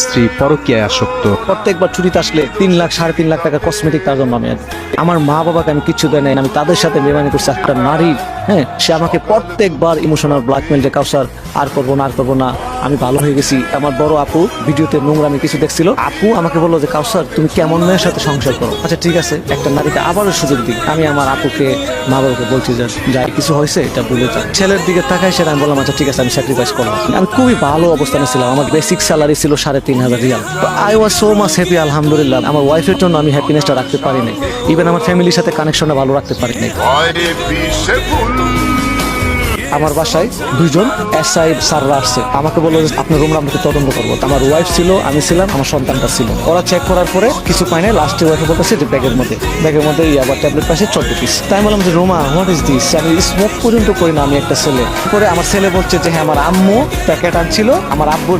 স্ত্রী পরকীয়ায় আসক্ত। প্রত্যেকবার ছুটিতে আসলে 3 লাখ 3.5 লাখ টাকা কসমেটিক তার জন্য আমি আমার মা বাবাকে আমি কিছু দেয় নাই, আমি তাদের সাথে বেমানি করছি। একটা নারী, হ্যাঁ, সে আমাকে প্রত্যেকবার ইমোশনাল ব্ল্যাকমেল যে কাউসার আর করবো না, আর করবো না, আমি ভালো হয়ে গেছি। আমার বড় আপু ভিডিওতে নোংরামি কিছু দেখছিল, আপু আমাকে বললো যে কাউসার তুমি কেমন মেয়ের সাথে সংসার করো। আচ্ছা ঠিক আছে, একটা নারীকে আবারও সুযোগ দিই। আমি আমার আপুকে মা বাবাকে বলছি যে যাই কিছু হয়েছে এটা ভুলে যাও। ছেলের দিকে তাকাই সেটা আমি বললাম আচ্ছা ঠিক আছে আমি স্যাক্রিফাইস করলাম। আমি খুবই ভালো অবস্থানে ছিলাম, আমার বেসিক স্যালারি ছিল 3,500 রিয়াল। তো I was so much happy, আলহামদুলিল্লাহ। আমার ওয়াইফের জন্য আমি হ্যাপিনেসটা রাখতে পারি নাই, ইভেন আমার ফ্যামিলির সাথে কানেকশনটা ভালো রাখতে পারি নাই। আমার বাসায় 2জন এসআই স্যাররা আসছে, আমাকে বললো যে আপনার রুমরা আমাকে তদন্ত করবো। আমার ওয়াইফ ছিল, আমি ছিলাম, আমার সন্তানটা ছিল। ওরা চেক করার পরে কিছু পায় নাই। লাস্টে ওয়াইফে বলতেছে যে ব্যাগের মধ্যে আবার ট্যাবলেট পাইছে 14 পিস। তাই বললাম যে রোমা হোয়াট ইজ দিস, আমি স্মোক পর্যন্ত করি না, আমি একটা ছেলে। পরে আমার ছেলে বলছে যে হ্যাঁ আমার আম্মু প্যাকেট আনছিল, আমার আব্বুর